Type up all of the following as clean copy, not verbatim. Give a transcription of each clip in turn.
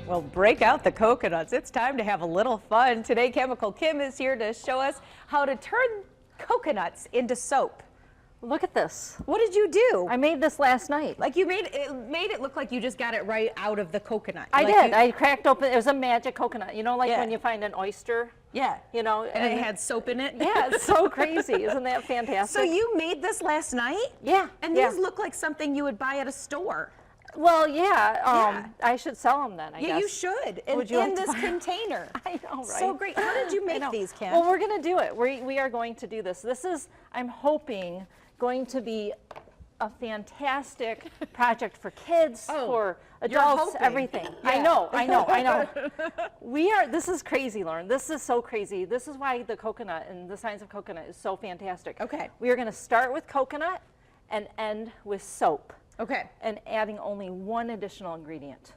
Well, break out the coconuts. It's time to have a little fun. Today, Chemical Kim is here to show us how to turn coconuts into soap. Look at this. What did you do? I made this last night. Like you made it look like you just got it right out of the coconut. I like did. I cracked open, it was a magic coconut. You know, like when you find an oyster? Yeah. You know. And it had soap in it? Yeah, it's so crazy. Isn't that fantastic? So you made this last night? Yeah. And these look like something you would buy at a store. Well, yeah. I should sell them then, I guess. Yeah, you should. Would you in like this container. I know, right? So great. How did you make these, Kim? Well, we're going to do it. We are going to do this. This is, I'm hoping, going to be a fantastic project for kids, for adults, everything. Yeah. I know. This is crazy, Lauren. This is so crazy. This is why the coconut and the science of coconut is so fantastic. Okay. We are going to start with coconut and end with soap. Okay. And adding only one additional ingredient.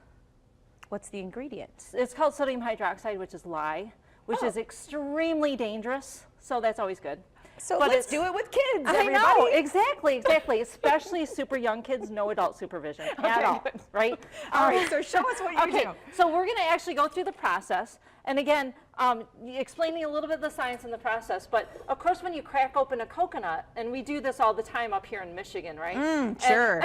What's the ingredient? It's called sodium hydroxide, which is lye, which is extremely dangerous. So that's always good. So let's do it with kids, everybody. I know, exactly. Especially super young kids, no adult supervision at all, right? All right, so show us what you do. So we're going to actually go through the process. And again, explaining a little bit of the science in the process, but of course when you crack open a coconut, and we do this all the time up here in Michigan, right? Sure,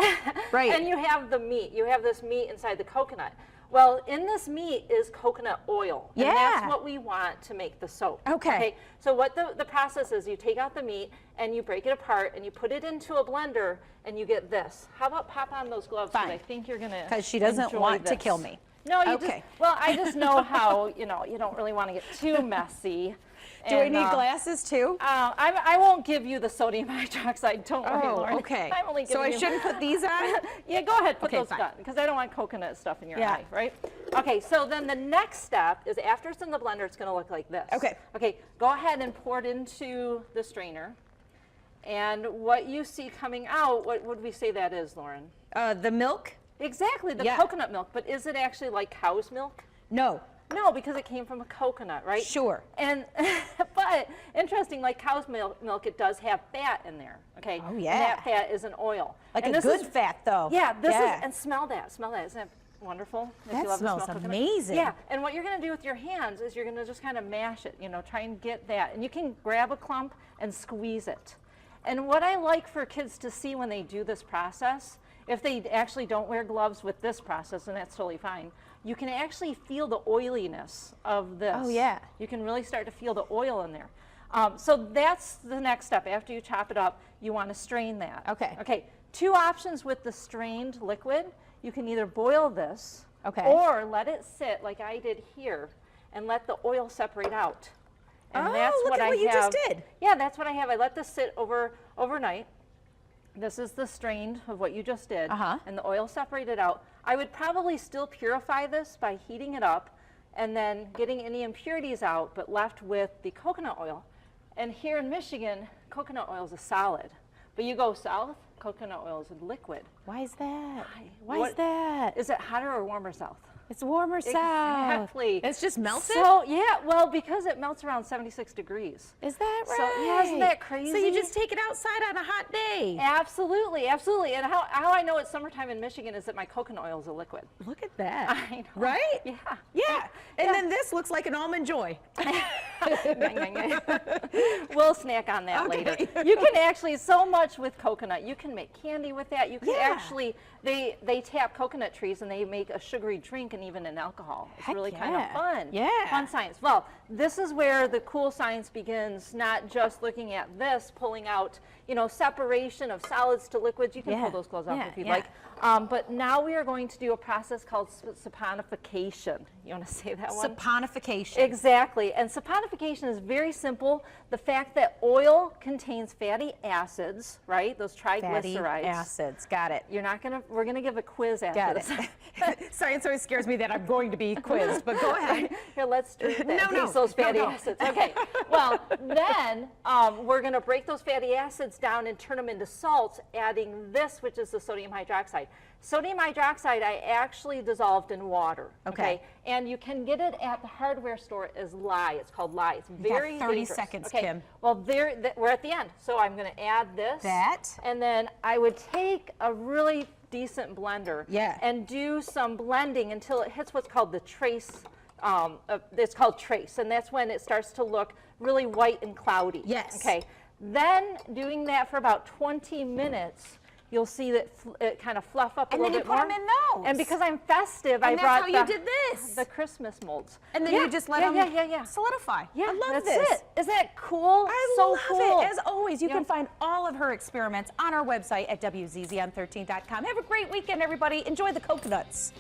right. And you have the meat. You have this meat inside the coconut. Well, in this meat is coconut oil. And that's what we want to make the soap. Okay. So what the process is, you take out the meat and you break it apart and you put it into a blender and you get this. How about pop on those gloves? Because I think you're going to Because she doesn't want to kill me. No, you just, well, I just know how, you don't really want to get too messy. Do I need glasses too? I won't give you the sodium hydroxide. Don't worry, Lauren. Okay. I'm only so I shouldn't put these on? Yeah, go ahead. Put those on because I don't want coconut stuff in your eye, right? Okay, so then the next step is after it's in the blender, it's going to look like this. Okay. Okay, go ahead and pour it into the strainer. And what you see coming out, what would we say that is, Lauren? The milk? Exactly, the coconut milk. But is it actually like cow's milk? No. No, because it came from a coconut, right? Sure. And but interesting, like cow's milk, it does have fat in there. Okay. Oh yeah. And that fat is an oil. Like a good fat, though. Yeah. This is, and smell that. Smell that. Isn't that wonderful? That smells amazing. Yeah. And what you're going to do with your hands is you're going to just kind of mash it. Try and get that, and you can grab a clump and squeeze it. And what I like for kids to see when they do this process, if they actually don't wear gloves with this process, and that's totally fine, you can actually feel the oiliness of this. Oh, yeah. You can really start to feel the oil in there. So that's the next step. After you chop it up, you want to strain that. Okay. Okay. Two options with the strained liquid. You can either boil this or let it sit like I did here and let the oil separate out. And that's look at what you just did. Yeah, that's what I have. I let this sit overnight. This is the strained of what you just did, and the oil separated out. I would probably still purify this by heating it up and then getting any impurities out, but left with the coconut oil. And here in Michigan, coconut oil is a solid. But you go south, coconut oil is a liquid. Why is that? Why is that? Is it hotter or warmer south? It's warmer south. Exactly. It's just melted? So, yeah, well, because it melts around 76 degrees. Is that right? So, yeah, isn't that crazy? So you just take it outside on a hot day? Absolutely, absolutely. And how I know it's summertime in Michigan is that my coconut oil is a liquid. Look at that. I know. Right? Yeah. Yeah. And then this looks like an Almond Joy. We'll snack on that later. You can actually, so much with coconut. You can make candy with that. You can actually, they tap coconut trees and they make a sugary drink and even an alcohol. It's really kind of fun. Yeah. Fun science. Well, this is where the cool science begins, not just looking at this, pulling out, separation of solids to liquids. You can pull those gloves off if you'd like. But now we are going to do a process called saponification. You want to say that one? Saponification. Exactly. And saponification is very simple. The fact that oil contains fatty acids, right? Those triglycerides. Fatty acids. Got it. We're going to give a quiz after this. Science always scares me that I'm going to be quizzed, but go ahead. Here, let's do that. Those fatty acids. Okay. Well, then we're going to break those fatty acids down and turn them into salts, adding this, which is the sodium hydroxide. Sodium hydroxide I actually dissolved in water. Okay. And you can get it at the hardware store as lye. It's called lye. It's very 30 dangerous. seconds, okay. Kim. Well, we're at the end. So I'm going to add this. And then I would take a really decent blender. Yeah. And do some blending until it hits what's called the trace. It's called trace, and that's when it starts to look really white and cloudy. Yes. Okay. Then doing that for about 20 minutes, you'll see that it kind of fluff up a little bit more. And then you put them in those. And because I'm festive, I And brought that's how you did this. the Christmas molds. And then you just let them solidify. Yeah, I love that's this. it. Isn't that cool? I so love cool. it. As always, you Yeah. can find all of her experiments on our website at WZZM13.com. Have a great weekend, everybody. Enjoy the coconuts.